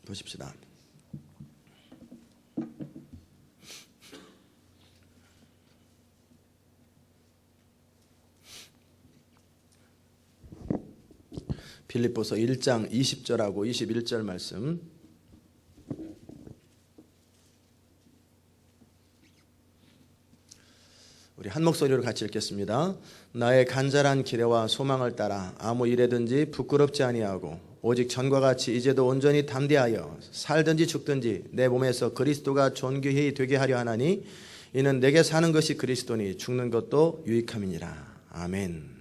보십시다. 빌립보서 1장 20절하고 21절 말씀. 우리 한 목소리로 같이 읽겠습니다. 나의 간절한 기대와 소망을 따라 아무 일에든지 부끄럽지 아니하고 오직 전과 같이 이제도 온전히 담대하여 살든지 죽든지 내 몸에서 그리스도가 존귀히 되게 하려 하나니 이는 내게 사는 것이 그리스도니 죽는 것도 유익함이니라. 아멘.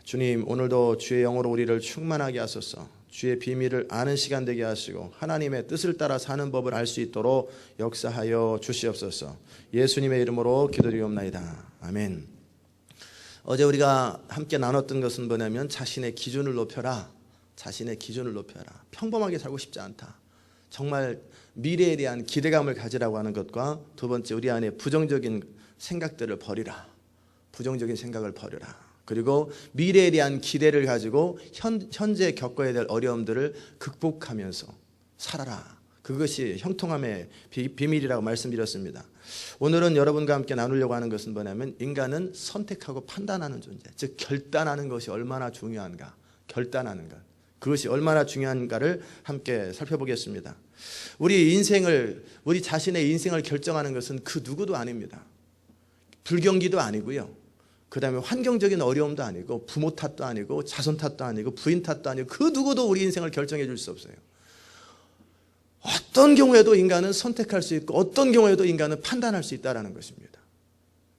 주님, 오늘도 주의 영으로 우리를 충만하게 하소서. 주의 비밀을 아는 시간 되게 하시고 하나님의 뜻을 따라 사는 법을 알 수 있도록 역사하여 주시옵소서. 예수님의 이름으로 기도드리옵나이다. 아멘. 어제 우리가 함께 나눴던 것은 뭐냐면 자신의 기준을 높여라. 자신의 기준을 높여라. 평범하게 살고 싶지 않다. 정말 미래에 대한 기대감을 가지라고 하는 것과 두 번째, 우리 안에 부정적인 생각들을 버리라. 부정적인 생각을 버려라. 그리고 미래에 대한 기대를 가지고 현재 겪어야 될 어려움들을 극복하면서 살아라. 그것이 형통함의 비밀이라고 말씀드렸습니다. 오늘은 여러분과 함께 나누려고 하는 것은 뭐냐면 인간은 선택하고 판단하는 존재, 즉 결단하는 것이 얼마나 중요한가. 결단하는 것, 그것이 얼마나 중요한가를 함께 살펴보겠습니다. 우리 자신의 인생을 결정하는 것은 그 누구도 아닙니다. 불경기도 아니고요, 그 다음에 환경적인 어려움도 아니고 부모 탓도 아니고 자손 탓도 아니고 부인 탓도 아니고 그 누구도 우리 인생을 결정해 줄 수 없어요. 어떤 경우에도 인간은 선택할 수 있고 어떤 경우에도 인간은 판단할 수 있다는 것입니다.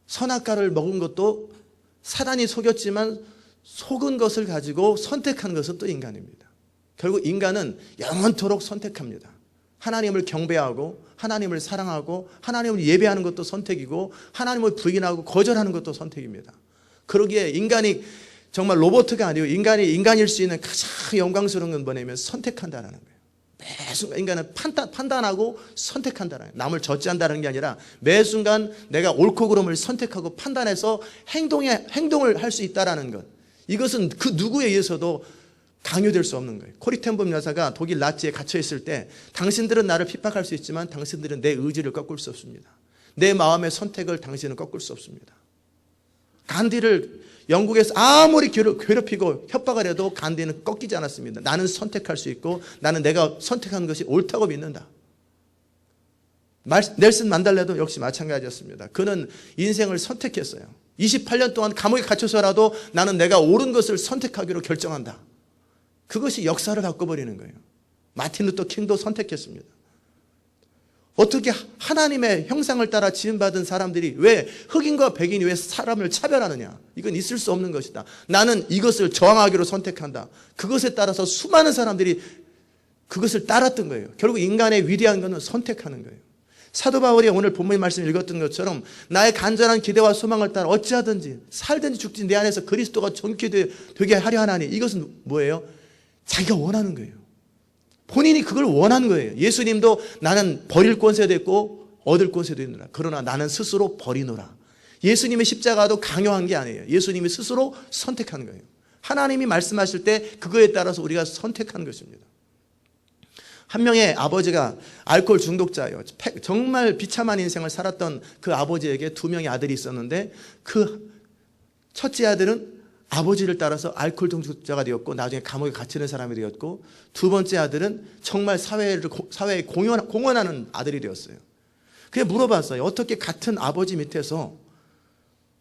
선악과를 먹은 것도 사단이 속였지만 속은 것을 가지고 선택한 것은 또 인간입니다. 결국 인간은 영원토록 선택합니다. 하나님을 경배하고 하나님을 사랑하고 하나님을 예배하는 것도 선택이고 하나님을 부인하고 거절하는 것도 선택입니다. 그러기에 인간이 정말 로봇가 아니고 인간일 수 있는 가장 영광스러운 건 뭐냐면 선택한다는 거예요. 매 순간 인간은 판단하고 선택한다는 거예요. 남을 저지한다는 게 아니라 매 순간 내가 옳고 그름을 선택하고 판단해서 행동을 할 수 있다는 것. 이것은 그 누구에 의해서도 강요될 수 없는 거예요. 코리 텐 봄 여사가 독일 나치에 갇혀 있을 때 당신들은 나를 핍박할 수 있지만 당신들은 내 의지를 꺾을 수 없습니다. 내 마음의 선택을 당신은 꺾을 수 없습니다. 간디를 영국에서 아무리 괴롭히고 협박을 해도 간디는 꺾이지 않았습니다. 나는 선택할 수 있고 나는 내가 선택한 것이 옳다고 믿는다. 넬슨 만델라도 역시 마찬가지였습니다. 그는 인생을 선택했어요. 28년 동안 감옥에 갇혀서라도 나는 내가 옳은 것을 선택하기로 결정한다. 그것이 역사를 바꿔버리는 거예요. 마틴 루터 킹도 선택했습니다. 어떻게 하나님의 형상을 따라 지음받은 사람들이 왜 흑인과 백인이 왜 사람을 차별하느냐. 이건 있을 수 없는 것이다. 나는 이것을 저항하기로 선택한다. 그것에 따라서 수많은 사람들이 그것을 따랐던 거예요. 결국 인간의 위대한 것은 선택하는 거예요. 사도 바울이 오늘 본문 말씀 읽었던 것처럼 나의 간절한 기대와 소망을 따라 어찌하든지 살든지 죽든지 내 안에서 그리스도가 존귀히 되게 하려 하나니, 이것은 뭐예요? 자기가 원하는 거예요. 본인이 그걸 원한 거예요. 예수님도 나는 버릴 권세도 있고 얻을 권세도 있노라. 그러나 나는 스스로 버리노라. 예수님의 십자가도 강요한 게 아니에요. 예수님이 스스로 선택한 거예요. 하나님이 말씀하실 때 그거에 따라서 우리가 선택한 것입니다. 한 명의 아버지가 알코올 중독자예요. 정말 비참한 인생을 살았던 그 아버지에게 두 명의 아들이 있었는데 그 첫째 아들은 아버지를 따라서 알코올 중독자가 되었고 나중에 감옥에 갇히는 사람이 되었고, 두 번째 아들은 정말 사회에 공헌하는 아들이 되었어요. 그냥 물어봤어요. 어떻게 같은 아버지 밑에서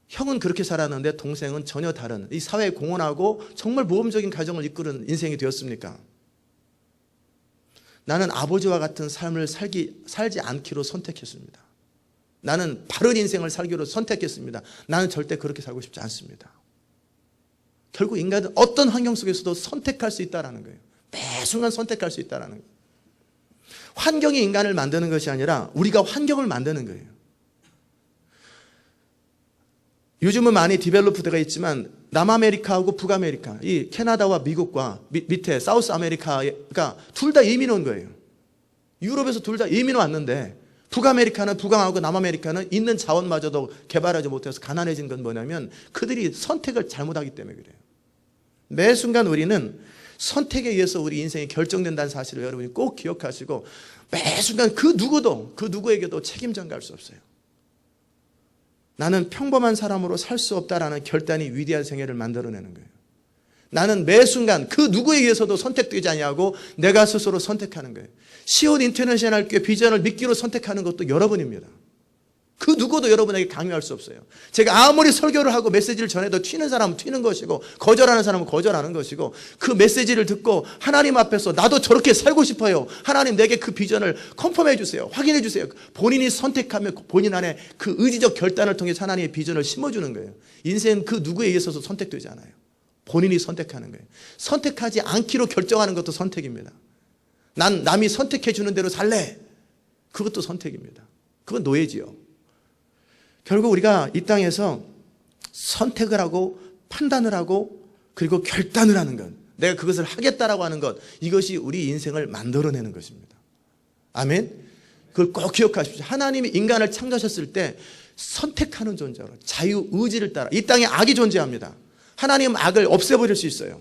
형은 그렇게 살았는데 동생은 전혀 다른 이 사회에 공헌하고 정말 모험적인 가정을 이끄는 인생이 되었습니까? 나는 아버지와 같은 삶을 살지 않기로 선택했습니다. 나는 바른 인생을 살기로 선택했습니다. 나는 절대 그렇게 살고 싶지 않습니다. 결국 인간은 어떤 환경 속에서도 선택할 수 있다는 거예요. 매 순간 선택할 수 있다는 거예요. 환경이 인간을 만드는 것이 아니라 우리가 환경을 만드는 거예요. 요즘은 많이 디벨로프드가 있지만 남아메리카하고 북아메리카, 이 캐나다와 미국과 밑에 사우스 아메리카가 둘 다 이민 온 거예요. 유럽에서 둘 다 이민 왔는데 북아메리카는 북왕하고 남아메리카는 있는 자원마저도 개발하지 못해서 가난해진 건 뭐냐면 그들이 선택을 잘못하기 때문에 그래요. 매 순간 우리는 선택에 의해서 우리 인생이 결정된다는 사실을 여러분이 꼭 기억하시고 매 순간 그 누구에게도 책임 전가할 수 없어요. 나는 평범한 사람으로 살 수 없다라는 결단이 위대한 생애를 만들어내는 거예요. 나는 매 순간 그 누구에 의해서도 선택되지 아니하고 내가 스스로 선택하는 거예요. 시온 인터내셔널 교회 비전을 믿기로 선택하는 것도 여러분입니다. 그 누구도 여러분에게 강요할 수 없어요. 제가 아무리 설교를 하고 메시지를 전해도 튀는 사람은 튀는 것이고 거절하는 사람은 거절하는 것이고 그 메시지를 듣고 하나님 앞에서 나도 저렇게 살고 싶어요. 하나님 내게 그 비전을 컨펌해 주세요. 확인해 주세요. 본인이 선택하며 본인 안에 그 의지적 결단을 통해서 하나님의 비전을 심어주는 거예요. 인생은 그 누구에 의해서도 선택되지 않아요. 본인이 선택하는 거예요. 선택하지 않기로 결정하는 것도 선택입니다. 난 남이 선택해 주는 대로 살래. 그것도 선택입니다. 그건 노예지요. 결국 우리가 이 땅에서 선택을 하고 판단을 하고 그리고 결단을 하는 것, 내가 그것을 하겠다라고 하는 것, 이것이 우리 인생을 만들어내는 것입니다. 아멘. 그걸 꼭 기억하십시오. 하나님이 인간을 창조하셨을 때 선택하는 존재로 자유의지를 따라 이 땅에 악이 존재합니다. 하나님은 악을 없애버릴 수 있어요.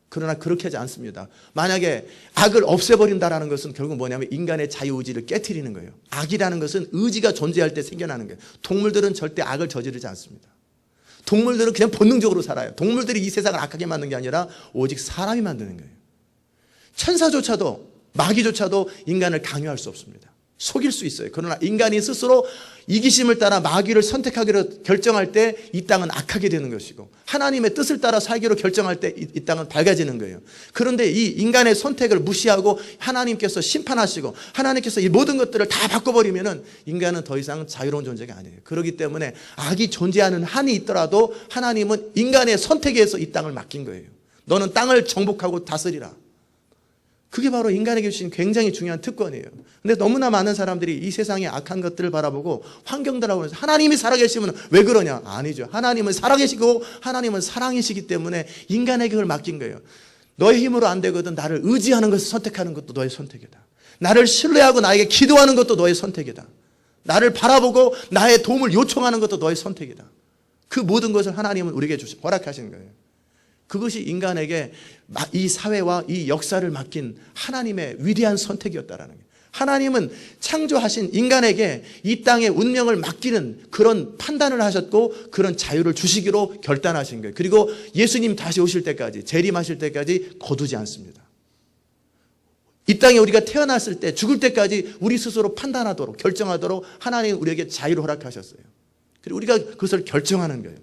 그러나 그렇게 하지 않습니다. 만약에 악을 없애버린다는 것은 결국 뭐냐면 인간의 자유의지를 깨트리는 거예요. 악이라는 것은 의지가 존재할 때 생겨나는 거예요. 동물들은 절대 악을 저지르지 않습니다. 동물들은 그냥 본능적으로 살아요. 동물들이 이 세상을 악하게 만든 게 아니라 오직 사람이 만드는 거예요. 천사조차도 마귀조차도 인간을 강요할 수 없습니다. 속일 수 있어요. 그러나 인간이 스스로 이기심을 따라 마귀를 선택하기로 결정할 때 이 땅은 악하게 되는 것이고 하나님의 뜻을 따라 살기로 결정할 때 이 땅은 밝아지는 거예요. 그런데 이 인간의 선택을 무시하고 하나님께서 심판하시고 하나님께서 이 모든 것들을 다 바꿔버리면은 인간은 더 이상 자유로운 존재가 아니에요. 그렇기 때문에 악이 존재하는 한이 있더라도 하나님은 인간의 선택에 의해서 이 땅을 맡긴 거예요. 너는 땅을 정복하고 다스리라. 그게 바로 인간에게 주신 굉장히 중요한 특권이에요. 근데 너무나 많은 사람들이 이 세상의 악한 것들을 바라보고 환경들하고 해서 하나님이 살아계시면 왜 그러냐? 아니죠. 하나님은 살아계시고 하나님은 사랑이시기 때문에 인간에게 그걸 맡긴 거예요. 너의 힘으로 안 되거든 나를 의지하는 것을 선택하는 것도 너의 선택이다. 나를 신뢰하고 나에게 기도하는 것도 너의 선택이다. 나를 바라보고 나의 도움을 요청하는 것도 너의 선택이다. 그 모든 것을 하나님은 우리에게 허락하신 거예요. 그것이 인간에게 이 사회와 이 역사를 맡긴 하나님의 위대한 선택이었다라는 거예요. 하나님은 창조하신 인간에게 이 땅의 운명을 맡기는 그런 판단을 하셨고 그런 자유를 주시기로 결단하신 거예요. 그리고 예수님 다시 오실 때까지 재림하실 때까지 거두지 않습니다. 이 땅에 우리가 태어났을 때 죽을 때까지 우리 스스로 판단하도록 결정하도록 하나님 우리에게 자유를 허락하셨어요. 그리고 우리가 그것을 결정하는 거예요.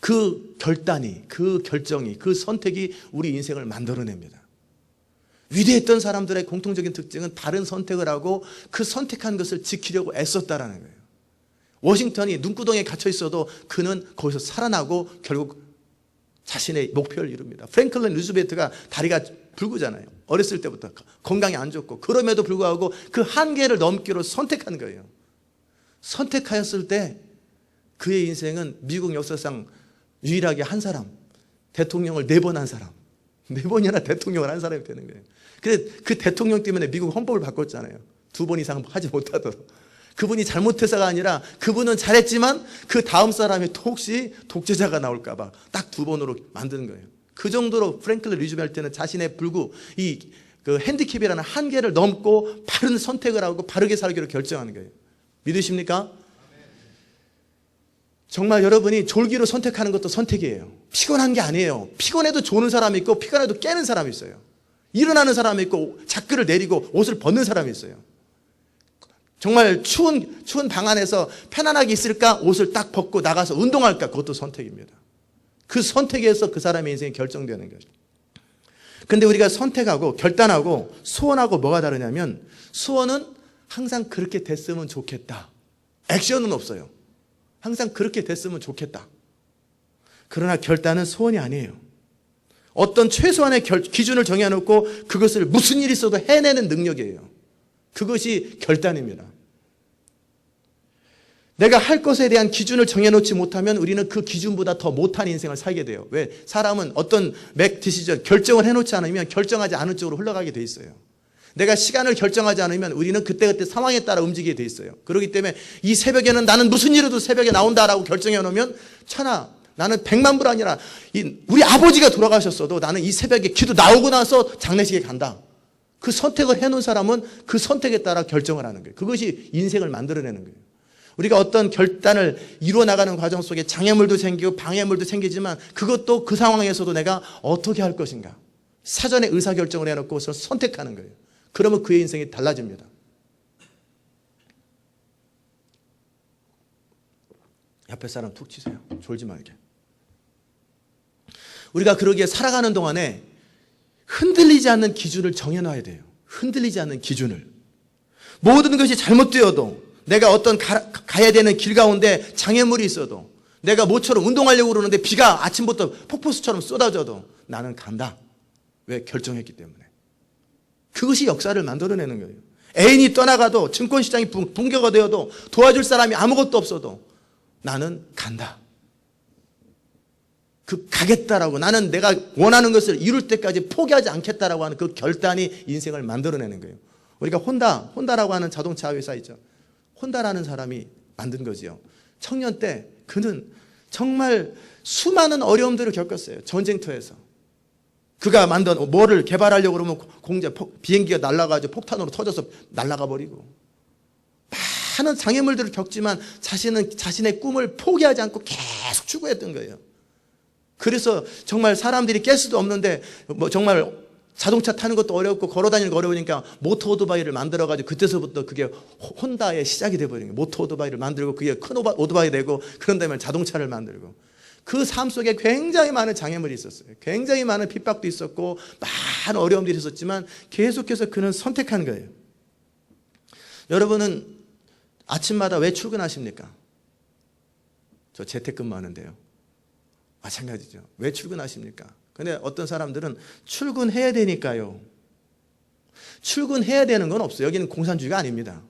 그 결단이, 그 결정이, 그 선택이 우리 인생을 만들어냅니다. 위대했던 사람들의 공통적인 특징은 다른 선택을 하고 그 선택한 것을 지키려고 애썼다라는 거예요. 워싱턴이 눈구덩이에 갇혀 있어도 그는 거기서 살아나고 결국 자신의 목표를 이룹니다. 프랭클린 루즈벨트가 다리가 붉잖아요. 어렸을 때부터 건강이 안 좋고 그럼에도 불구하고 그 한계를 넘기로 선택한 거예요. 선택하였을 때 그의 인생은 미국 역사상 유일하게 한 사람, 대통령을 4번 한 사람, 4번이나 대통령을 한 사람이 되는 거예요. 그래 그 대통령 때문에 미국 헌법을 바꿨잖아요. 2번 이상 하지 못하도록. 그분이 잘못해서가 아니라 그분은 잘했지만 그 다음 사람이 또 혹시 독재자가 나올까 봐 딱 2번으로 만드는 거예요. 그 정도로 프랭클린 루즈벨트는 자신의 불구 그 핸디캡이라는 한계를 넘고 바른 선택을 하고 바르게 살기로 결정하는 거예요. 믿으십니까? 정말 여러분이 졸기로 선택하는 것도 선택이에요. 피곤한 게 아니에요. 피곤해도 조는 사람이 있고 피곤해도 깨는 사람이 있어요. 일어나는 사람이 있고 자크를 내리고 옷을 벗는 사람이 있어요. 정말 추운 방 안에서 편안하게 있을까? 옷을 딱 벗고 나가서 운동할까? 그것도 선택입니다. 그 선택에서 그 사람의 인생이 결정되는 거죠. 근데 우리가 선택하고 결단하고 소원하고 뭐가 다르냐면 소원은 항상 그렇게 됐으면 좋겠다. 액션은 없어요. 항상 그렇게 됐으면 좋겠다. 그러나 결단은 소원이 아니에요. 어떤 최소한의 기준을 정해놓고 그것을 무슨 일이 있어도 해내는 능력이에요. 그것이 결단입니다. 내가 할 것에 대한 기준을 정해놓지 못하면 우리는 그 기준보다 더 못한 인생을 살게 돼요. 왜? 사람은 어떤 맥 디시전, 결정을 해놓지 않으면 결정하지 않은 쪽으로 흘러가게 돼 있어요. 내가 시간을 결정하지 않으면 우리는 그때그때 상황에 따라 움직이게 돼 있어요. 그렇기 때문에 이 새벽에는 나는 무슨 일이라도 새벽에 나온다라고 결정해 놓으면 천하 나는 100만 불 아니라 우리 아버지가 돌아가셨어도 나는 이 새벽에 기도 나오고 나서 장례식에 간다. 그 선택을 해놓은 사람은 그 선택에 따라 결정을 하는 거예요. 그것이 인생을 만들어내는 거예요. 우리가 어떤 결단을 이루어 나가는 과정 속에 장애물도 생기고 방해물도 생기지만 그것도 그 상황에서도 내가 어떻게 할 것인가. 사전에 의사결정을 해놓고 그것을 선택하는 거예요. 그러면 그의 인생이 달라집니다. 옆에 사람 툭 치세요. 졸지 말게. 우리가 그러기에 살아가는 동안에 흔들리지 않는 기준을 정해놔야 돼요. 흔들리지 않는 기준을. 모든 것이 잘못되어도 내가 어떤 가야 되는 길 가운데 장애물이 있어도 내가 모처럼 운동하려고 그러는데 비가 아침부터 폭포수처럼 쏟아져도 나는 간다. 왜? 결정했기 때문에. 그것이 역사를 만들어내는 거예요. 애인이 떠나가도 증권시장이 붕괴가 되어도 도와줄 사람이 아무것도 없어도 나는 간다. 그 가겠다라고 나는 내가 원하는 것을 이룰 때까지 포기하지 않겠다라고 하는 그 결단이 인생을 만들어내는 거예요. 우리가 혼다라고 하는 자동차 회사 있죠. 혼다라는 사람이 만든 거지요. 청년 때 그는 정말 수많은 어려움들을 겪었어요. 전쟁터에서. 그가 만든 뭐를 개발하려고 그러면 비행기가 날아가지고 폭탄으로 터져서 날아가 버리고 많은 장애물들을 겪지만 자신은 자신의 꿈을 포기하지 않고 계속 추구했던 거예요. 그래서 정말 사람들이 깰 수도 없는데 정말 자동차 타는 것도 어렵고 걸어다니는 거 어려우니까 모터 오토바이를 만들어가지고 그때서부터 그게 혼다의 시작이 돼버린 거예요. 모터 오토바이를 만들고 그게 큰 오토바이 되고 그런 다음에 자동차를 만들고 그 삶 속에 굉장히 많은 장애물이 있었어요. 굉장히 많은 핍박도 있었고 많은 어려움들이 있었지만 계속해서 그는 선택한 거예요. 여러분은 아침마다 왜 출근하십니까? 저 재택근무하는데요. 마찬가지죠. 왜 출근하십니까? 근데 어떤 사람들은 출근해야 되니까요. 출근해야 되는 건 없어요. 여기는 공산주의가 아닙니다.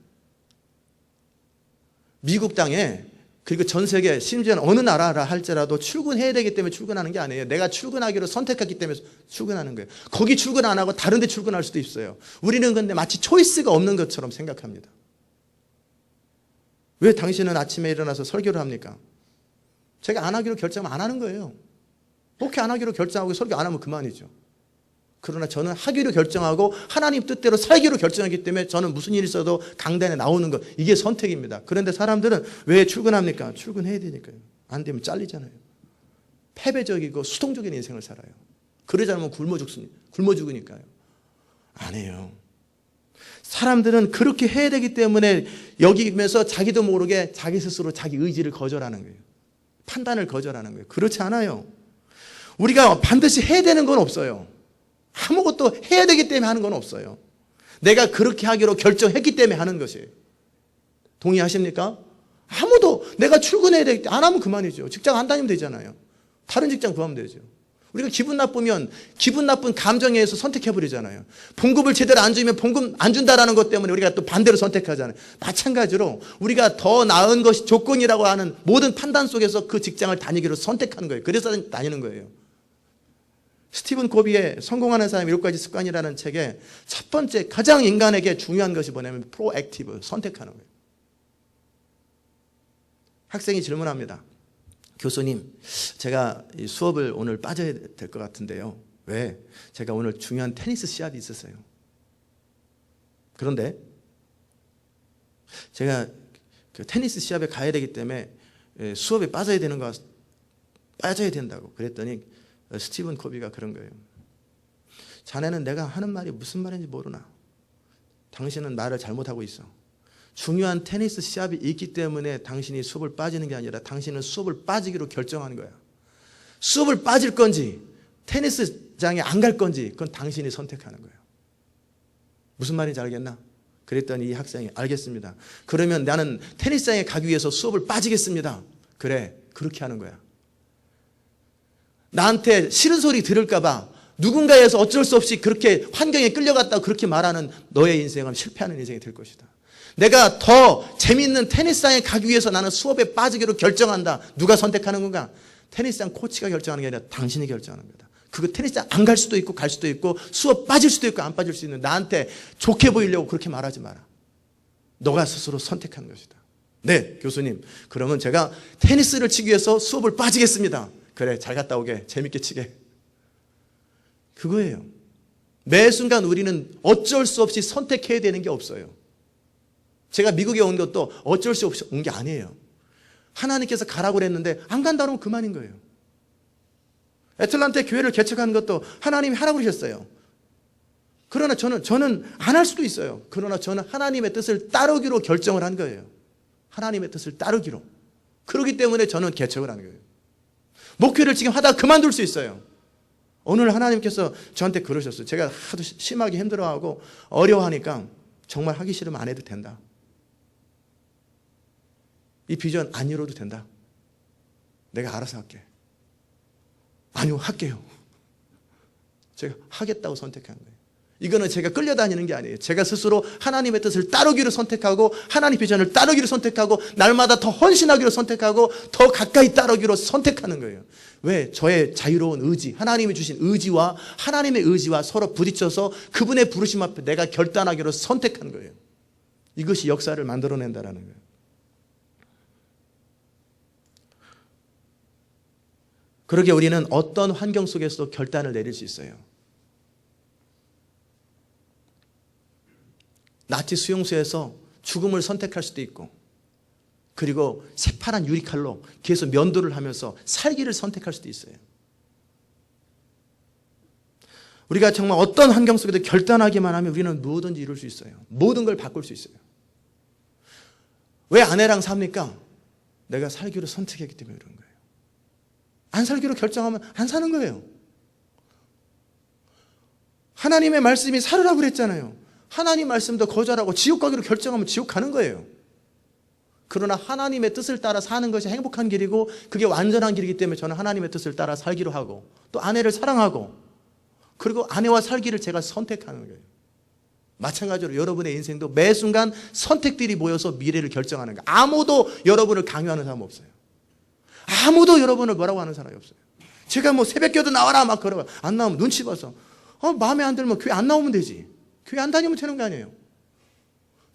미국 땅에 그리고 전 세계 심지어는 어느 나라라 할지라도 출근해야 되기 때문에 출근하는 게 아니에요. 내가 출근하기로 선택했기 때문에 출근하는 거예요. 거기 출근 안 하고 다른 데 출근할 수도 있어요. 우리는 근데 마치 초이스가 없는 것처럼 생각합니다. 왜 당신은 아침에 일어나서 설교를 합니까? 제가 안 하기로 결정하면 안 하는 거예요. 목회 안 하기로 결정하고 설교 안 하면 그만이죠. 그러나 저는 하기로 결정하고 하나님 뜻대로 살기로 결정했기 때문에 저는 무슨 일이 있어도 강단에 나오는 것, 이게 선택입니다. 그런데 사람들은 왜 출근합니까? 출근해야 되니까요. 안 되면 잘리잖아요. 패배적이고 수동적인 인생을 살아요. 그러지 않으면 굶어 죽으니까요. 안 해요. 사람들은 그렇게 해야 되기 때문에 여기면서 자기도 모르게 자기 스스로 자기 의지를 거절하는 거예요. 판단을 거절하는 거예요. 그렇지 않아요. 우리가 반드시 해야 되는 건 없어요. 아무것도 해야 되기 때문에 하는 건 없어요. 내가 그렇게 하기로 결정했기 때문에 하는 것이에요. 동의하십니까? 아무도 내가 출근해야 되기 때문에 안 하면 그만이죠. 직장 안 다니면 되잖아요. 다른 직장 구하면 되죠. 우리가 기분 나쁘면 기분 나쁜 감정에 의해서 선택해버리잖아요. 봉급을 제대로 안 주면 봉급 안 준다라는 것 때문에 우리가 또 반대로 선택하잖아요. 마찬가지로 우리가 더 나은 것이 조건이라고 하는 모든 판단 속에서 그 직장을 다니기로 선택하는 거예요. 그래서 다니는 거예요. 스티븐 코비의 성공하는 사람의 7가지 습관이라는 책에 첫 번째 가장 인간에게 중요한 것이 뭐냐면 프로액티브, 선택하는 거예요. 학생이 질문합니다. 교수님, 제가 이 수업을 오늘 빠져야 될 것 같은데요. 왜? 제가 오늘 중요한 테니스 시합이 있었어요. 그런데 제가 그 테니스 시합에 가야 되기 때문에 수업에 빠져야 된다고 그랬더니 스티븐 코비가 그런 거예요. 자네는 내가 하는 말이 무슨 말인지 모르나? 당신은 말을 잘못하고 있어. 중요한 테니스 시합이 있기 때문에 당신이 수업을 빠지는 게 아니라 당신은 수업을 빠지기로 결정한 거야. 수업을 빠질 건지 테니스장에 안 갈 건지 그건 당신이 선택하는 거예요. 무슨 말인지 알겠나? 그랬더니 이 학생이 알겠습니다. 그러면 나는 테니스장에 가기 위해서 수업을 빠지겠습니다. 그래, 그렇게 하는 거야. 나한테 싫은 소리 들을까 봐 누군가에서 어쩔 수 없이 그렇게 환경에 끌려갔다고 그렇게 말하는 너의 인생은 실패하는 인생이 될 것이다. 내가 더 재미있는 테니스장에 가기 위해서 나는 수업에 빠지기로 결정한다. 누가 선택하는 건가? 테니스장 코치가 결정하는 게 아니라 당신이 결정하는 거다. 그거 테니스장 안 갈 수도 있고 갈 수도 있고 수업 빠질 수도 있고 안 빠질 수도 있는 나한테 좋게 보이려고 그렇게 말하지 마라. 너가 스스로 선택하는 것이다. 네, 교수님. 그러면 제가 테니스를 치기 위해서 수업을 빠지겠습니다. 그래, 잘 갔다 오게, 재밌게 치게. 그거예요. 매 순간 우리는 어쩔 수 없이 선택해야 되는 게 없어요. 제가 미국에 온 것도 어쩔 수 없이 온 게 아니에요. 하나님께서 가라고 그랬는데 안 간다 그러면 그만인 거예요. 애틀란타에 교회를 개척하는 것도 하나님이 하라고 그러셨어요. 그러나 저는 안 할 수도 있어요. 그러나 저는 하나님의 뜻을 따르기로 결정을 한 거예요. 하나님의 뜻을 따르기로. 그렇기 때문에 저는 개척을 하는 거예요. 목회를 지금 하다가 그만둘 수 있어요. 오늘 하나님께서 저한테 그러셨어요. 제가 하도 심하게 힘들어하고 어려워하니까 정말 하기 싫으면 안 해도 된다. 이 비전 안 이뤄도 된다. 내가 알아서 할게. 아니요, 할게요. 제가 하겠다고 선택한 거예요. 이거는 제가 끌려다니는 게 아니에요. 제가 스스로 하나님의 뜻을 따르기로 선택하고 하나님 비전을 따르기로 선택하고 날마다 더 헌신하기로 선택하고 더 가까이 따르기로 선택하는 거예요. 왜? 저의 자유로운 의지, 하나님이 주신 의지와 하나님의 의지와 서로 부딪혀서 그분의 부르심 앞에 내가 결단하기로 선택한 거예요. 이것이 역사를 만들어낸다는 거예요. 그러게 우리는 어떤 환경 속에서도 결단을 내릴 수 있어요. 나치 수용소에서 죽음을 선택할 수도 있고, 그리고 새파란 유리칼로 계속 면도를 하면서 살기를 선택할 수도 있어요. 우리가 정말 어떤 환경 속에도 결단하기만 하면 우리는 무엇든지 이룰 수 있어요. 모든 걸 바꿀 수 있어요. 왜 아내랑 삽니까? 내가 살기로 선택했기 때문에 그런 거예요. 안 살기로 결정하면 안 사는 거예요. 하나님의 말씀이 살으라고 그랬잖아요. 하나님 말씀도 거절하고 지옥 가기로 결정하면 지옥 가는 거예요. 그러나 하나님의 뜻을 따라 사는 것이 행복한 길이고 그게 완전한 길이기 때문에 저는 하나님의 뜻을 따라 살기로 하고 또 아내를 사랑하고 그리고 아내와 살기를 제가 선택하는 거예요. 마찬가지로 여러분의 인생도 매 순간 선택들이 모여서 미래를 결정하는 거예요. 아무도 여러분을 강요하는 사람 없어요. 아무도 여러분을 뭐라고 하는 사람이 없어요. 제가 뭐 새벽기도 나와라 막 그러고 안 나오면 눈치 봐서 마음에 안 들면 교회 안 나오면 되지. 교회 안 다니면 되는 거 아니에요.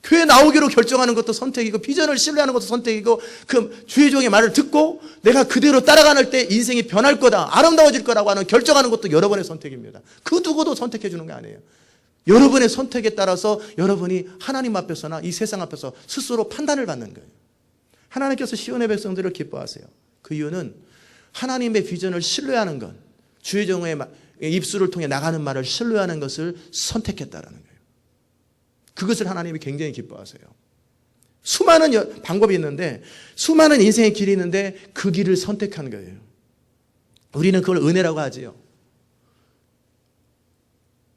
교회 나오기로 결정하는 것도 선택이고 비전을 신뢰하는 것도 선택이고 그 주의 종의 말을 듣고 내가 그대로 따라가는 때 인생이 변할 거다, 아름다워질 거라고 하는 결정하는 것도 여러분의 선택입니다. 그 누구도 선택해 주는 거 아니에요. 여러분의 선택에 따라서 여러분이 하나님 앞에서나 이 세상 앞에서 스스로 판단을 받는 거예요. 하나님께서 시온의 백성들을 기뻐하세요. 그 이유는 하나님의 비전을 신뢰하는 것, 주의 종의 입술을 통해 나가는 말을 신뢰하는 것을 선택했다라는 거예요. 그것을 하나님이 굉장히 기뻐하세요. 수많은 방법이 있는데 수많은 인생의 길이 있는데 그 길을 선택한 거예요. 우리는 그걸 은혜라고 하지요.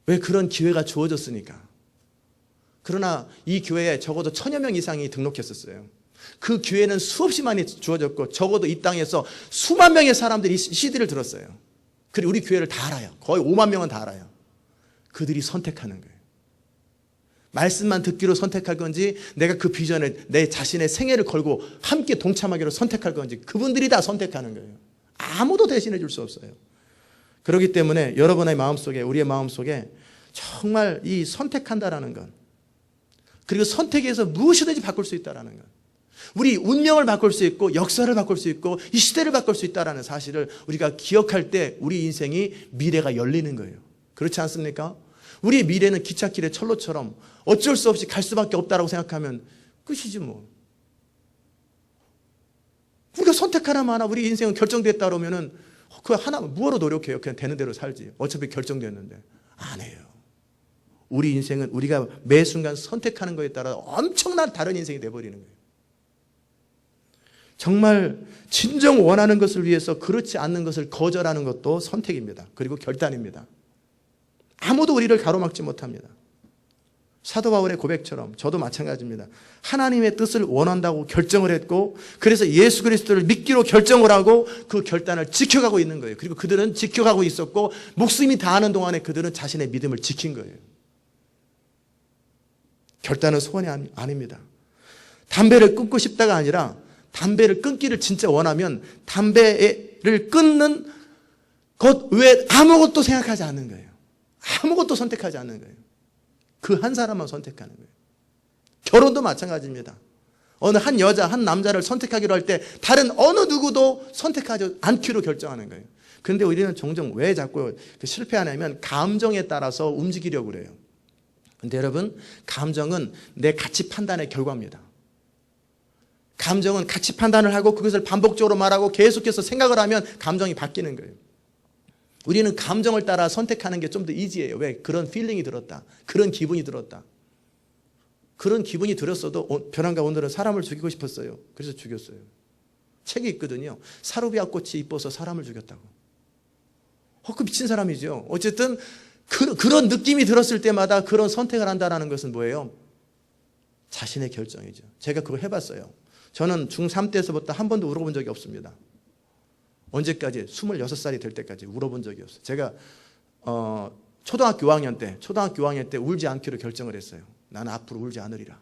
왜? 그런 기회가 주어졌으니까. 그러나 이 교회에 적어도 1000여 명 이상이 등록했었어요. 그 기회는 수없이 많이 주어졌고 적어도 이 땅에서 수만 명의 사람들이 이 CD를 들었어요. 그리고 우리 교회를 다 알아요. 거의 5만 명은 다 알아요. 그들이 선택하는 거예요. 말씀만 듣기로 선택할 건지 내가 그 비전에 내 자신의 생애를 걸고 함께 동참하기로 선택할 건지 그분들이 다 선택하는 거예요. 아무도 대신해 줄 수 없어요. 그렇기 때문에 여러분의 마음속에 우리의 마음속에 정말 이 선택한다라는 것, 그리고 선택에서 무엇이든지 바꿀 수 있다라는 것, 우리 운명을 바꿀 수 있고 역사를 바꿀 수 있고 이 시대를 바꿀 수 있다는 사실을 우리가 기억할 때 우리 인생이 미래가 열리는 거예요. 그렇지 않습니까? 우리의 미래는 기찻길의 철로처럼 어쩔 수 없이 갈 수밖에 없다라고 생각하면 끝이지 뭐. 우리가 선택하나만 하나 우리 인생은 결정됐다 그러면은 그 하나 뭐로 노력해요? 그냥 되는 대로 살지. 어차피 결정됐는데. 안 해요. 우리 인생은 우리가 매 순간 선택하는 거에 따라 엄청난 다른 인생이 돼버리는 거예요. 정말 진정 원하는 것을 위해서 그렇지 않는 것을 거절하는 것도 선택입니다. 그리고 결단입니다. 아무도 우리를 가로막지 못합니다. 사도 바울의 고백처럼 저도 마찬가지입니다. 하나님의 뜻을 원한다고 결정을 했고 그래서 예수 그리스도를 믿기로 결정을 하고 그 결단을 지켜가고 있는 거예요. 그리고 그들은 지켜가고 있었고 목숨이 다하는 동안에 그들은 자신의 믿음을 지킨 거예요. 결단은 소원이 아닙니다. 담배를 끊고 싶다가 아니라 담배를 끊기를 진짜 원하면 담배를 끊는 것 외에 아무것도 생각하지 않는 거예요. 아무것도 선택하지 않는 거예요. 그 한 사람만 선택하는 거예요. 결혼도 마찬가지입니다. 어느 한 여자, 한 남자를 선택하기로 할 때 다른 어느 누구도 선택하지 않기로 결정하는 거예요. 그런데 우리는 종종 왜 자꾸 실패하냐면 감정에 따라서 움직이려고 그래요. 근데 여러분, 감정은 내 가치 판단의 결과입니다. 감정은 가치 판단을 하고 그것을 반복적으로 말하고 계속해서 생각을 하면 감정이 바뀌는 거예요. 우리는 감정을 따라 선택하는 게 좀 더 이지해요. 왜? 그런 필링이 들었다. 그런 기분이 들었다. 그런 기분이 들었어도 벼랑과 오늘은 사람을 죽이고 싶었어요. 그래서 죽였어요. 책이 있거든요. 사루비아 꽃이 이뻐서 사람을 죽였다고. 그 미친 사람이죠. 어쨌든 그런 느낌이 들었을 때마다 그런 선택을 한다는 것은 뭐예요? 자신의 결정이죠. 제가 그거 해봤어요. 저는 중3 때서부터 한 번도 울어본 적이 없습니다. 언제까지? 26살이 될 때까지 울어본 적이 없어요. 제가 초등학교 5학년 때 울지 않기로 결정을 했어요. 나는 앞으로 울지 않으리라.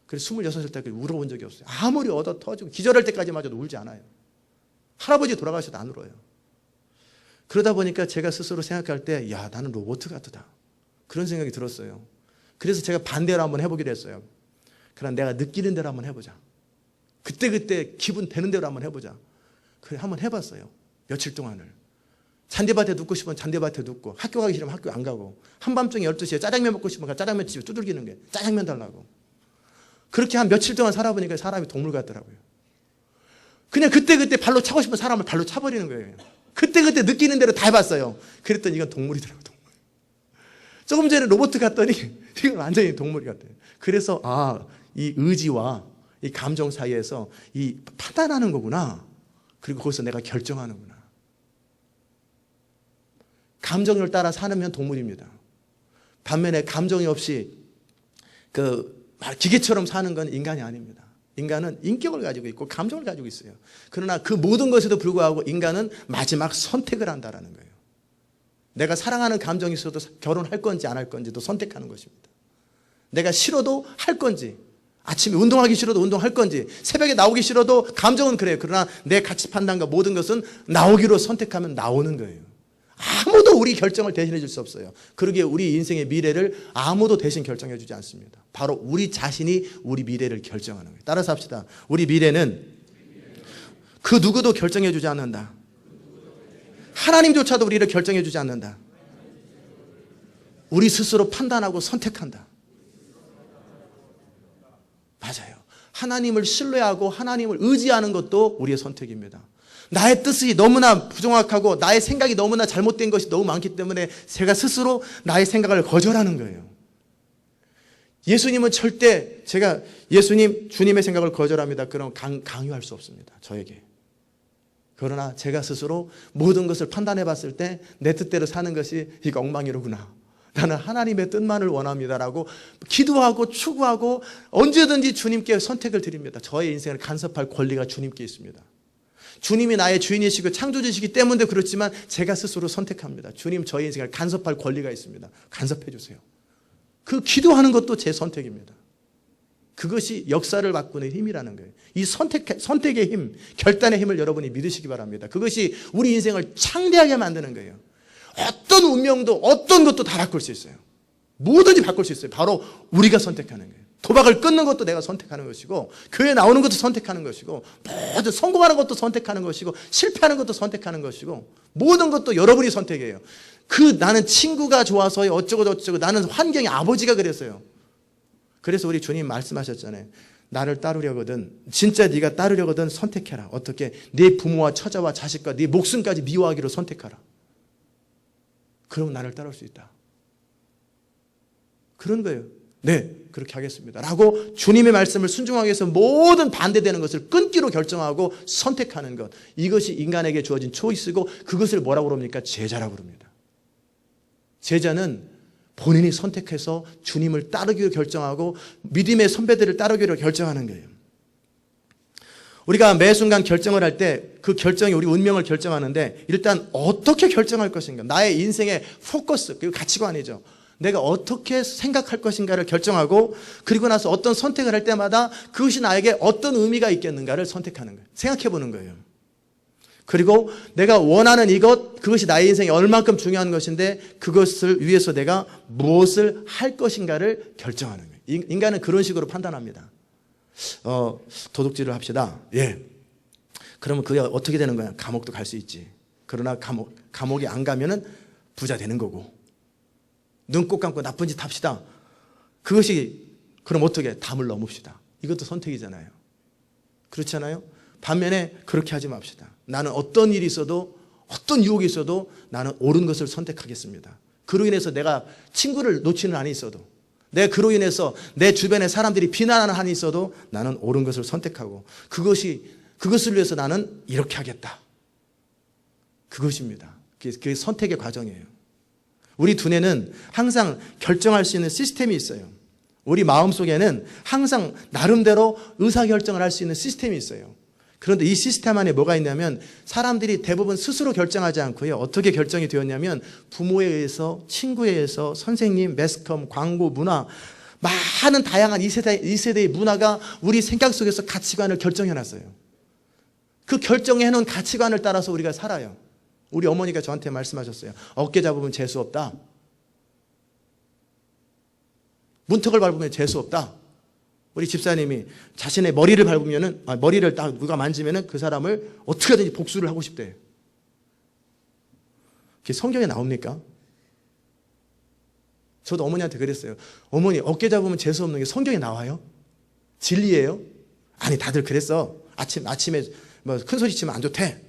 그래서 26살 때까지 울어본 적이 없어요. 아무리 얻어 터지고 기절할 때까지마저도 울지 않아요. 할아버지 돌아가셔도 안 울어요. 그러다 보니까 제가 스스로 생각할 때, 야, 나는 로봇 같다. 그런 생각이 들었어요. 그래서 제가 반대로 한번 해보기로 했어요. 그럼 내가 느끼는 대로 한번 해보자. 그때 기분 되는 대로 한번 해보자. 그래, 한번 해봤어요. 며칠 동안을. 잔디밭에 눕고 싶으면 잔디밭에 눕고, 학교 가기 싫으면 학교 안 가고, 한밤중에 12시에 짜장면 먹고 싶으면 짜장면 집에 두들기는 게 짜장면 달라고. 그렇게 한 며칠 동안 살아보니까 사람이 동물 같더라고요. 그냥 그때 발로 차고 싶은 사람을 발로 차버리는 거예요. 그때 느끼는 대로 다 해봤어요. 그랬더니 이건 동물이더라고요. 동물. 조금 전에 로봇 같더니 이건 완전히 동물 같아요. 그래서 이 의지와 이 감정 사이에서 이 판단하는 거구나. 그리고 거기서 내가 결정하는구나. 감정을 따라 사는 동물입니다. 반면에 감정이 없이 기계처럼 사는 건 인간이 아닙니다. 인간은 인격을 가지고 있고 감정을 가지고 있어요. 그러나 그 모든 것에도 불구하고 인간은 마지막 선택을 한다는 거예요. 내가 사랑하는 감정이 있어도 결혼할 건지 안 할 건지도 선택하는 것입니다. 내가 싫어도 할 건지, 아침에 운동하기 싫어도 운동할 건지, 새벽에 나오기 싫어도 감정은 그래요. 그러나 내 가치 판단과 모든 것은 나오기로 선택하면 나오는 거예요. 아무도 우리 결정을 대신해 줄 수 없어요. 그러기에 우리 인생의 미래를 아무도 대신 결정해 주지 않습니다. 바로 우리 자신이 우리 미래를 결정하는 거예요. 따라서 합시다. 우리 미래는 그 누구도 결정해 주지 않는다. 하나님조차도 우리를 결정해 주지 않는다. 우리 스스로 판단하고 선택한다. 맞아요. 하나님을 신뢰하고 하나님을 의지하는 것도 우리의 선택입니다. 나의 뜻이 너무나 부정확하고 나의 생각이 너무나 잘못된 것이 너무 많기 때문에 제가 스스로 나의 생각을 거절하는 거예요. 예수님은 절대 제가 주님의 생각을 거절합니다. 그럼 강요할 수 없습니다. 저에게. 그러나 제가 스스로 모든 것을 판단해 봤을 때 내 뜻대로 사는 것이 이거 엉망이로구나. 나는 하나님의 뜻만을 원합니다라고 기도하고 추구하고 언제든지 주님께 선택을 드립니다. 저의 인생을 간섭할 권리가 주님께 있습니다. 주님이 나의 주인이시고 창조주시기 때문에 그렇지만 제가 스스로 선택합니다. 주님, 저의 인생을 간섭할 권리가 있습니다. 간섭해 주세요. 그 기도하는 것도 제 선택입니다. 그것이 역사를 바꾸는 힘이라는 거예요. 이 선택의 힘, 결단의 힘을 여러분이 믿으시기 바랍니다. 그것이 우리 인생을 창대하게 만드는 거예요. 어떤 운명도 어떤 것도 다 바꿀 수 있어요. 뭐든지 바꿀 수 있어요. 바로 우리가 선택하는 거예요. 도박을 끊는 것도 내가 선택하는 것이고, 교회 나오는 것도 선택하는 것이고, 모든 성공하는 것도 선택하는 것이고, 실패하는 것도 선택하는 것이고, 모든 것도 여러분이 선택이에요. 나는 친구가 좋아서 어쩌고 저쩌고, 나는 환경이 아버지가 그랬어요. 그래서 우리 주님 말씀하셨잖아요. 나를 따르려거든, 진짜 네가 따르려거든 선택해라. 어떻게? 네 부모와 처자와 자식과 네 목숨까지 미워하기로 선택하라. 그럼 나를 따를 수 있다. 그런 거예요. 네, 그렇게 하겠습니다. 라고 주님의 말씀을 순종하기 위해서 모든 반대되는 것을 끊기로 결정하고 선택하는 것. 이것이 인간에게 주어진 초이스고, 그것을 뭐라고 그럽니까? 제자라고 그럽니다. 제자는 본인이 선택해서 주님을 따르기로 결정하고 믿음의 선배들을 따르기로 결정하는 거예요. 우리가 매 순간 결정을 할 때 그 결정이 우리 운명을 결정하는데, 일단 어떻게 결정할 것인가, 나의 인생의 포커스, 그리고 가치관이죠. 내가 어떻게 생각할 것인가를 결정하고, 그리고 나서 어떤 선택을 할 때마다 그것이 나에게 어떤 의미가 있겠는가를 선택하는 거예요. 생각해 보는 거예요. 그리고 내가 원하는 그것이 나의 인생에 얼만큼 중요한 것인데, 그것을 위해서 내가 무엇을 할 것인가를 결정하는 거예요. 인간은 그런 식으로 판단합니다. 도둑질을 합시다. 예. 그러면 그게 어떻게 되는 거야? 감옥도 갈 수 있지. 그러나 감옥에 안 가면은 부자 되는 거고. 눈 꼭 감고 나쁜 짓 합시다. 그것이 그럼 어떻게? 담을 넘읍시다. 이것도 선택이잖아요. 그렇잖아요. 반면에 그렇게 하지 맙시다. 나는 어떤 일이 있어도 어떤 유혹이 있어도 나는 옳은 것을 선택하겠습니다. 그로 인해서 내가 친구를 놓치는 한이 있어도 내가 그로 인해서 내 주변에 사람들이 비난하는 한이 있어도 나는 옳은 것을 선택하고 그것을 위해서 나는 이렇게 하겠다. 그것입니다. 그게 선택의 과정이에요. 우리 두뇌는 항상 결정할 수 있는 시스템이 있어요. 우리 마음속에는 항상 나름대로 의사결정을 할 수 있는 시스템이 있어요. 그런데 이 시스템 안에 뭐가 있냐면 사람들이 대부분 스스로 결정하지 않고요. 어떻게 결정이 되었냐면 부모에 의해서, 친구에 의해서, 선생님, 매스컴, 광고, 문화, 많은 다양한 이 세대의 문화가 우리 생각 속에서 가치관을 결정해놨어요. 그 결정해놓은 가치관을 따라서 우리가 살아요. 우리 어머니가 저한테 말씀하셨어요. 어깨 잡으면 재수 없다. 문턱을 밟으면 재수 없다. 우리 집사님이 자신의 머리를 밟으면은, 머리를 딱 누가 만지면은 그 사람을 어떻게든지 복수를 하고 싶대요. 그게 성경에 나옵니까? 저도 어머니한테 그랬어요. 어머니, 어깨 잡으면 재수 없는 게 성경에 나와요? 진리예요? 아니, 다들 그랬어. 아침에 큰 소리 치면 안 좋대.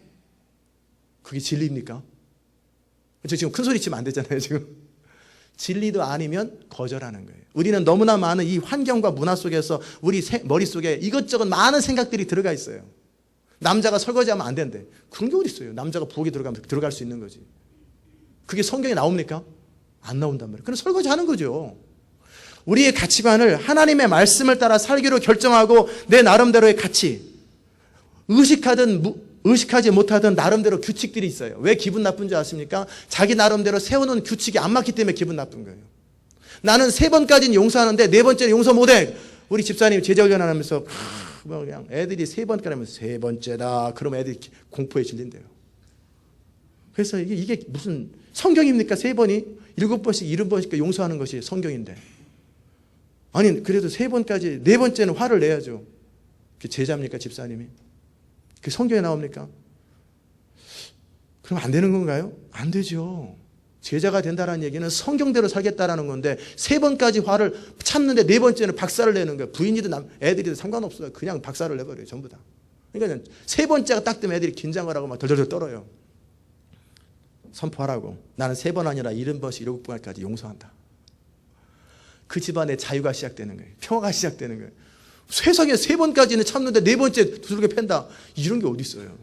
그게 진리입니까? 저 지금 큰 소리 치면 안 되잖아요, 지금. 진리도 아니면 거절하는 거예요. 우리는 너무나 많은 이 환경과 문화 속에서 우리 머릿속에 이것저것 많은 생각들이 들어가 있어요. 남자가 설거지하면 안 된대. 그런 게 어디 있어요? 남자가 부엌에 들어가면 들어갈 수 있는 거지. 그게 성경에 나옵니까? 안 나온단 말이에요. 그럼 설거지하는 거죠. 우리의 가치관을 하나님의 말씀을 따라 살기로 결정하고 내 나름대로의 가치, 의식하지 못하던 나름대로 규칙들이 있어요. 왜 기분 나쁜 줄 아십니까? 자기 나름대로 세워놓은 규칙이 안 맞기 때문에 기분 나쁜 거예요. 나는 3번까지는 용서하는데 4번째는 용서 못해. 우리 집사님이 제자훈련 하면서 그냥 애들이 3번까지 하면 3번째다. 그러면 애들이 공포에 질린대요. 그래서 이게 무슨 성경입니까? 3번이 7번씩 70번씩 용서하는 것이 성경인데. 아니 그래도 3번까지 4번째는 화를 내야죠. 그게 제자입니까? 집사님이? 그 성경에 나옵니까? 그럼 안 되는 건가요? 안 되죠. 제자가 된다는 얘기는 성경대로 살겠다라는 건데 3번까지 화를 참는데 4번째는 박살을 내는 거예요. 부인이든 애들이든 상관없어요. 그냥 박살을 내버려요. 전부 다. 그러니까 3번째가 딱 되면 애들이 긴장을 하고 막 덜덜덜 떨어요. 선포하라고. 나는 3번 아니라 70번씩 7번까지 용서한다. 그 집안의 자유가 시작되는 거예요. 평화가 시작되는 거예요. 세상에 3번까지는 참는데 4번째 두들겨 팬다. 이런 게 어디 있어요?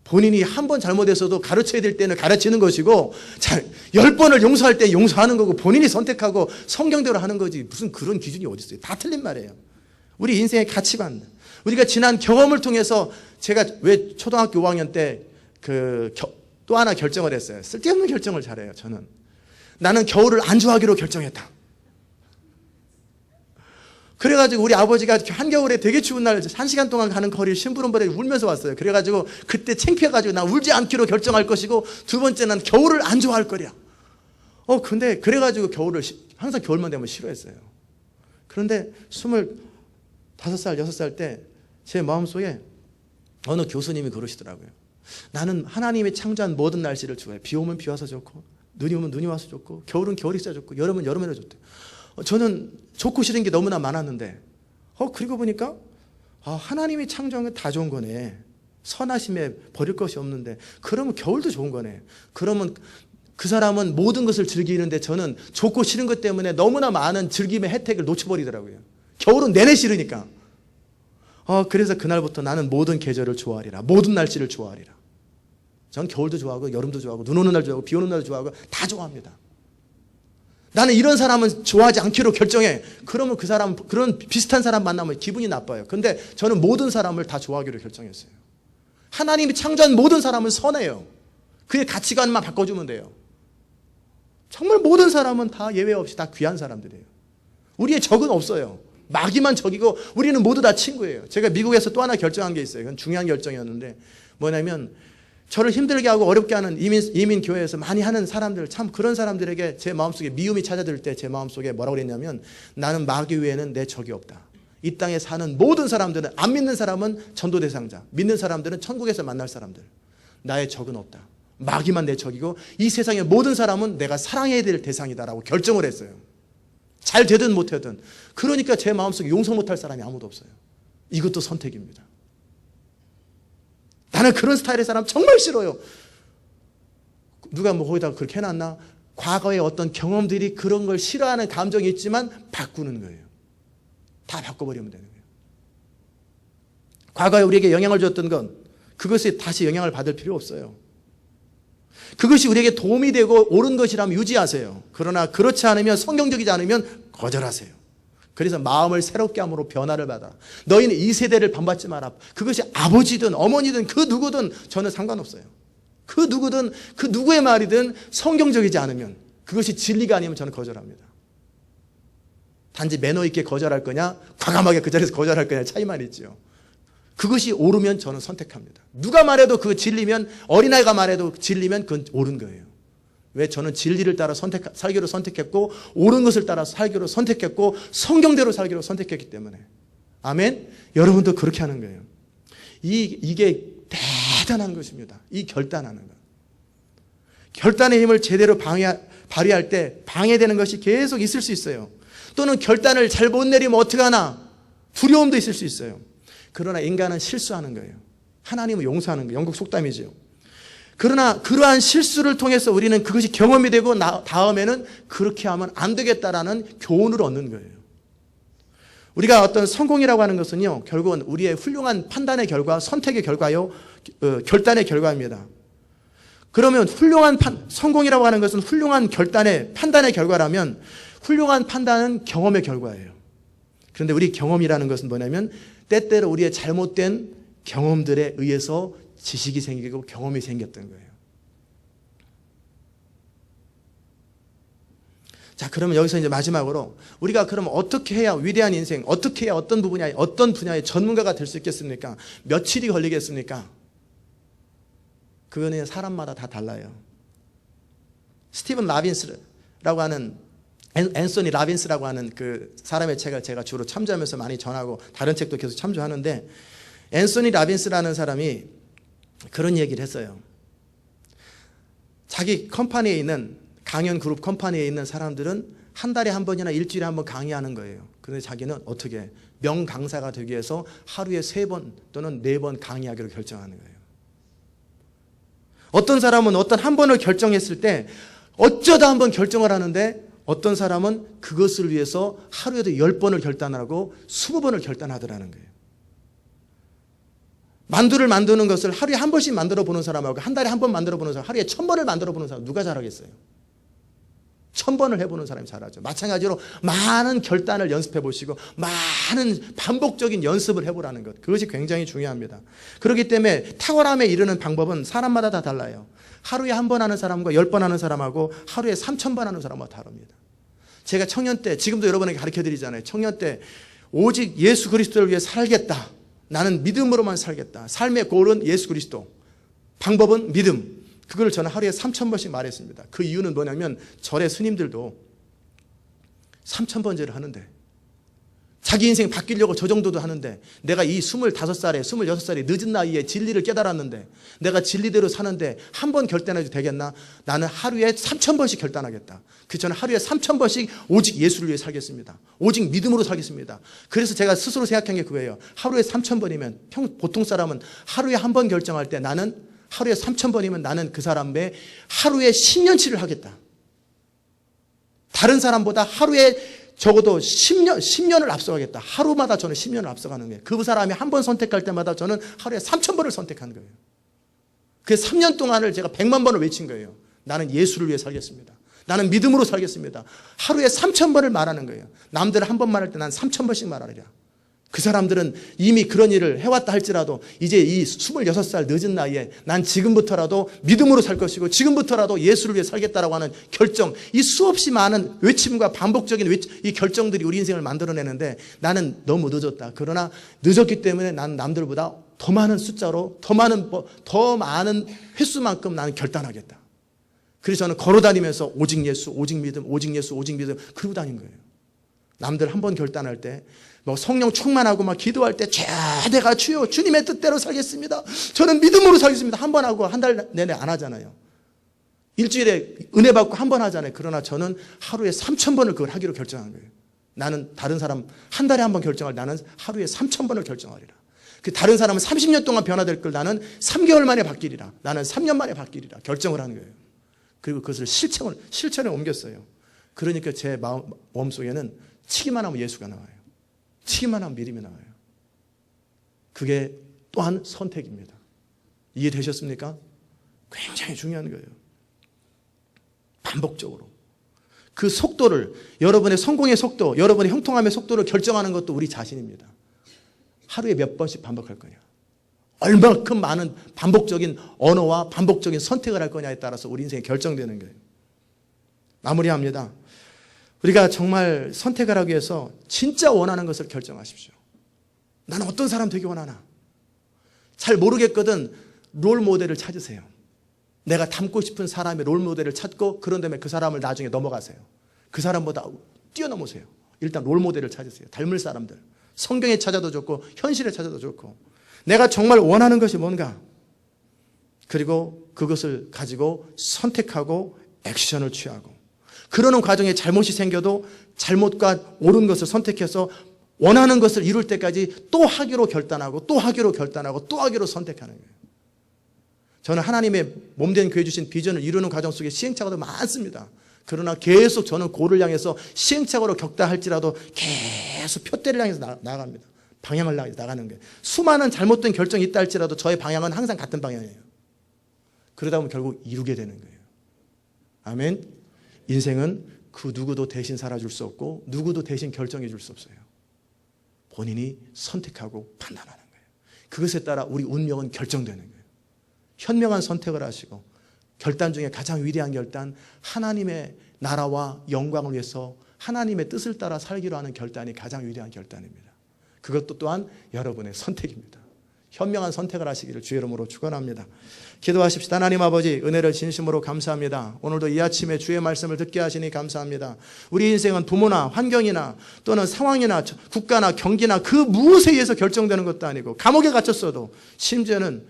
본인이 한 번 잘못했어도 가르쳐야 될 때는 가르치는 것이고 10번을 용서할 때 용서하는 거고 본인이 선택하고 성경대로 하는 거지. 무슨 그런 기준이 어디 있어요? 다 틀린 말이에요. 우리 인생의 가치관. 우리가 지난 경험을 통해서 제가 왜 초등학교 5학년 때 또 하나 결정을 했어요. 쓸데없는 결정을 잘해요. 저는. 나는 겨울을 안 좋아하기로 결정했다. 그래가지고 우리 아버지가 한겨울에 되게 추운 날 1시간 동안 가는 거리를 심부름벌에 울면서 왔어요. 그래가지고 그때 창피해가지고 나 울지 않기로 결정할 것이고 두 번째는 겨울을 안 좋아할 거야. 근데 그래가지고 항상 겨울만 되면 싫어했어요. 그런데 25살, 6살 때 제 마음속에 어느 교수님이 그러시더라고요. 나는 하나님이 창조한 모든 날씨를 좋아해. 비 오면 비 와서 좋고 눈이 오면 눈이 와서 좋고 겨울은 겨울이 있어 좋고 여름은 여름에도 좋대. 저는 좋고 싫은 게 너무나 많았는데 그리고 보니까 하나님이 창조한 건 다 좋은 거네. 선하심에 버릴 것이 없는데 그러면 겨울도 좋은 거네. 그러면 그 사람은 모든 것을 즐기는데 저는 좋고 싫은 것 때문에 너무나 많은 즐김의 혜택을 놓쳐버리더라고요. 겨울은 내내 싫으니까. 그래서 그날부터 나는 모든 계절을 좋아하리라. 모든 날씨를 좋아하리라. 전 겨울도 좋아하고 여름도 좋아하고 눈 오는 날 좋아하고 비 오는 날 좋아하고 다 좋아합니다. 나는 이런 사람은 좋아하지 않기로 결정해. 그러면 그 사람, 그런 비슷한 사람 만나면 기분이 나빠요. 근데 저는 모든 사람을 다 좋아하기로 결정했어요. 하나님이 창조한 모든 사람은 선해요. 그의 가치관만 바꿔주면 돼요. 정말 모든 사람은 다 예외 없이 다 귀한 사람들이에요. 우리의 적은 없어요. 마귀만 적이고 우리는 모두 다 친구예요. 제가 미국에서 또 하나 결정한 게 있어요. 그건 중요한 결정이었는데 뭐냐면 저를 힘들게 하고 어렵게 하는 이민 교회에서 많이 하는 사람들, 참 그런 사람들에게 제 마음속에 미움이 찾아들 때 제 마음속에 뭐라고 그랬냐면 나는 마귀 외에는 내 적이 없다. 이 땅에 사는 모든 사람들은, 안 믿는 사람은 전도 대상자, 믿는 사람들은 천국에서 만날 사람들. 나의 적은 없다. 마귀만 내 적이고 이 세상의 모든 사람은 내가 사랑해야 될 대상이다라고 결정을 했어요. 잘 되든 못되든. 그러니까 제 마음속에 용서 못할 사람이 아무도 없어요. 이것도 선택입니다. 나는 그런 스타일의 사람 정말 싫어요. 누가 뭐 거기다가 그렇게 해놨나? 과거의 어떤 경험들이 그런 걸 싫어하는 감정이 있지만 바꾸는 거예요. 다 바꿔버리면 되는 거예요. 과거에 우리에게 영향을 줬던 건 그것에 다시 영향을 받을 필요 없어요. 그것이 우리에게 도움이 되고 옳은 것이라면 유지하세요. 그러나 그렇지 않으면, 성경적이지 않으면 거절하세요. 그래서 마음을 새롭게 함으로 변화를 받아. 너희는 이 세대를 반받지 마라. 그것이 아버지든 어머니든 그 누구든 저는 상관없어요. 그 누구든 그 누구의 말이든 성경적이지 않으면, 그것이 진리가 아니면 저는 거절합니다. 단지 매너 있게 거절할 거냐, 과감하게 그 자리에서 거절할 거냐 차이만 있죠. 그것이 옳으면 저는 선택합니다. 누가 말해도 그 진리면, 어린아이가 말해도 진리면 그건 옳은 거예요. 왜? 저는 진리를 따라 살기로 선택했고, 옳은 것을 따라 살기로 선택했고, 성경대로 살기로 선택했기 때문에. 아멘? 여러분도 그렇게 하는 거예요. 이게 대단한 것입니다. 이 결단하는 것. 결단의 힘을 제대로 발휘할 때 방해되는 것이 계속 있을 수 있어요. 또는 결단을 잘 못 내리면 어떡하나 두려움도 있을 수 있어요. 그러나 인간은 실수하는 거예요. 하나님은 용서하는 거예요. 영국 속담이죠. 그러나 그러한 실수를 통해서 우리는 그것이 경험이 되고 다음에는 그렇게 하면 안 되겠다라는 교훈을 얻는 거예요. 우리가 어떤 성공이라고 하는 것은요, 결국은 우리의 훌륭한 판단의 결과, 선택의 결과요, 결단의 결과입니다. 그러면 성공이라고 하는 것은 훌륭한 판단의 결과라면, 훌륭한 판단은 경험의 결과예요. 그런데 우리 경험이라는 것은 뭐냐면, 때때로 우리의 잘못된 경험들에 의해서 지식이 생기고 경험이 생겼던 거예요. 자, 그러면 여기서 이제 마지막으로 우리가 그러면 어떻게 해야 위대한 인생, 어떻게 해야 어떤 분야의 전문가가 될 수 있겠습니까? 며칠이 걸리겠습니까? 그거는 사람마다 다 달라요. 스티븐 라빈스라고 하는, 앤소니 라빈스라고 하는 그 사람의 책을 제가 주로 참조하면서 많이 전하고 다른 책도 계속 참조하는데, 앤소니 라빈스라는 사람이 그런 얘기를 했어요. 자기 컴퍼니에 있는, 강연 그룹 컴퍼니에 있는 사람들은 한 달에 한 번이나 일주일에 한 번 강의하는 거예요. 그런데 자기는 어떻게 명강사가 되기 위해서 하루에 3번 또는 4번 강의하기로 결정하는 거예요. 어떤 사람은 한 번을 결정했을 때 어쩌다 한 번 결정을 하는데, 어떤 사람은 그것을 위해서 하루에도 10번을 결단하고 20번을 결단하더라는 거예요. 만두를 만드는 것을 하루에 한 번씩 만들어 보는 사람하고 한 달에 한 번 만들어 보는 사람, 하루에 1000번을 만들어 보는 사람, 누가 잘하겠어요? 1000번을 해보는 사람이 잘하죠. 마찬가지로 많은 결단을 연습해 보시고 많은 반복적인 연습을 해보라는 것, 그것이 굉장히 중요합니다. 그렇기 때문에 탁월함에 이르는 방법은 사람마다 다 달라요. 하루에 한 번 하는 사람과 10번 하는 사람하고 하루에 3000번 하는 사람과 다릅니다. 제가 청년 때, 지금도 여러분에게 가르쳐 드리잖아요. 청년 때 오직 예수 그리스도를 위해 살겠다, 나는 믿음으로만 살겠다, 삶의 골은 예수 그리스도, 방법은 믿음, 그걸 저는 하루에 3000번씩 말했습니다. 그 이유는 뭐냐면, 절의 스님들도 3000번째를 하는데, 자기 인생 바뀌려고 저 정도도 하는데, 내가 이 25살에 26살에 늦은 나이에 진리를 깨달았는데, 내가 진리대로 사는데 한 번 결단해도 되겠나? 나는 하루에 3000번씩 결단하겠다. 저는 하루에 3000번씩 오직 예수를 위해 살겠습니다. 오직 믿음으로 살겠습니다. 그래서 제가 스스로 생각한 게 그거예요. 하루에 3000번이면 보통 사람은 하루에 한 번 결정할 때, 나는 하루에 3000번이면 나는 그 사람의 하루에 10년치를 하겠다. 다른 사람보다 하루에 적어도 10년을 앞서가겠다. 하루마다 저는 10년을 앞서가는 거예요. 그 사람이 한 번 선택할 때마다 저는 하루에 3000번을 선택한 거예요. 그 3년 동안을 제가 100만 번을 외친 거예요. 나는 예수를 위해 살겠습니다. 나는 믿음으로 살겠습니다. 하루에 3000번을 말하는 거예요. 남들 한 번 말할 때 난 3000번씩 말하리라. 그 사람들은 이미 그런 일을 해왔다 할지라도 이제 이 26살 늦은 나이에 난 지금부터라도 믿음으로 살 것이고 지금부터라도 예수를 위해 살겠다라고 하는 결정, 이 수없이 많은 외침과 반복적인 이 결정들이 우리 인생을 만들어내는데, 나는 너무 늦었다. 그러나 늦었기 때문에 나는 남들보다 더 많은 숫자로 더 많은 횟수만큼 나는 결단하겠다. 그래서 저는 걸어다니면서 오직 예수, 오직 믿음, 오직 예수, 오직 믿음 그러고 다닌 거예요. 남들 한 번 결단할 때 뭐 성령 충만하고 막 기도할 때 내가 주여 주님의 뜻대로 살겠습니다. 저는 믿음으로 살겠습니다. 한 번 하고 한 달 내내 안 하잖아요. 일주일에 은혜 받고 한 번 하잖아요. 그러나 저는 하루에 3,000번을 그걸 하기로 결정한 거예요. 나는 다른 사람 한 달에 한 번 결정할, 나는 하루에 3,000번을 결정하리라. 그 다른 사람은 30년 동안 변화될 걸 나는 3개월 만에 바뀌리라. 나는 3년 만에 바뀌리라. 결정을 하는 거예요. 그리고 그것을 실천에 옮겼어요. 그러니까 제 마음속에는 치기만 하면 예수가 나와요. 치기만 하면 믿음이 나와요. 그게 또한 선택입니다. 이해되셨습니까? 굉장히 중요한 거예요. 반복적으로. 그 속도를, 여러분의 성공의 속도, 여러분의 형통함의 속도를 결정하는 것도 우리 자신입니다. 하루에 몇 번씩 반복할 거냐. 얼마큼 많은 반복적인 언어와 반복적인 선택을 할 거냐에 따라서 우리 인생이 결정되는 거예요. 마무리합니다. 우리가 정말 선택을 하기 위해서 진짜 원하는 것을 결정하십시오. 나는 어떤 사람 되기 원하나? 잘 모르겠거든. 롤 모델을 찾으세요. 내가 닮고 싶은 사람의 롤 모델을 찾고 그런 다음에 그 사람을 나중에 넘어가세요. 그 사람보다 뛰어넘으세요. 일단 롤 모델을 찾으세요. 닮을 사람들. 성경에 찾아도 좋고 현실에 찾아도 좋고 내가 정말 원하는 것이 뭔가, 그리고 그것을 가지고 선택하고 액션을 취하고, 그러는 과정에 잘못이 생겨도 잘못과 옳은 것을 선택해서 원하는 것을 이룰 때까지 또 하기로 결단하고 또 하기로 결단하고 또 하기로 선택하는 거예요. 저는 하나님의 몸된 교회 주신 비전을 이루는 과정 속에 시행착오도 많습니다. 그러나 계속 저는 고를 향해서 시행착오로 겪다 할지라도 계속 표대를 향해서 나아갑니다. 방향을 향해서 나가는 거예요. 수많은 잘못된 결정이 있다 할지라도 저의 방향은 항상 같은 방향이에요. 그러다 보면 결국 이루게 되는 거예요. 아멘. 인생은 그 누구도 대신 살아줄 수 없고 누구도 대신 결정해 줄 수 없어요. 본인이 선택하고 판단하는 거예요. 그것에 따라 우리 운명은 결정되는 거예요. 현명한 선택을 하시고 결단 중에 가장 위대한 결단, 하나님의 나라와 영광을 위해서 하나님의 뜻을 따라 살기로 하는 결단이 가장 위대한 결단입니다. 그것도 또한 여러분의 선택입니다. 현명한 선택을 하시기를 주의 이름으로 축원합니다. 기도하십시다. 하나님 아버지, 은혜를 진심으로 감사합니다. 오늘도 이 아침에 주의 말씀을 듣게 하시니 감사합니다. 우리 인생은 부모나 환경이나 또는 상황이나 국가나 경기나 그 무엇에 의해서 결정되는 것도 아니고, 감옥에 갇혔어도, 심지어는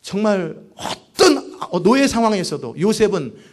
정말 어떤 노예 상황에서도 요셉은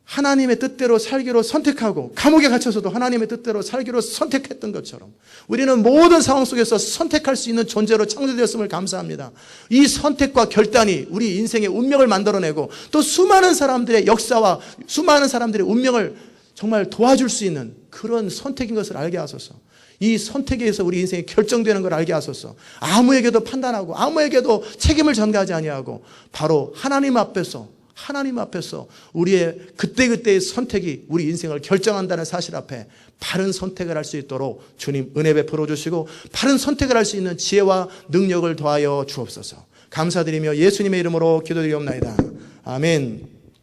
하나님의 뜻대로 살기로 선택하고 감옥에 갇혀서도 하나님의 뜻대로 살기로 선택했던 것처럼 우리는 모든 상황 속에서 선택할 수 있는 존재로 창조되었음을 감사합니다. 이 선택과 결단이 우리 인생의 운명을 만들어내고 또 수많은 사람들의 역사와 수많은 사람들의 운명을 정말 도와줄 수 있는 그런 선택인 것을 알게 하소서. 이 선택에 의해서 우리 인생이 결정되는 걸 알게 하소서. 아무에게도 판단하고 아무에게도 책임을 전가하지 아니하고 바로 하나님 앞에서 우리의 그때그때의 선택이 우리 인생을 결정한다는 사실 앞에 바른 선택을 할 수 있도록 주님 은혜 베풀어 주시고 바른 선택을 할 수 있는 지혜와 능력을 더하여 주옵소서. 감사드리며 예수님의 이름으로 기도드리옵나이다. 아멘.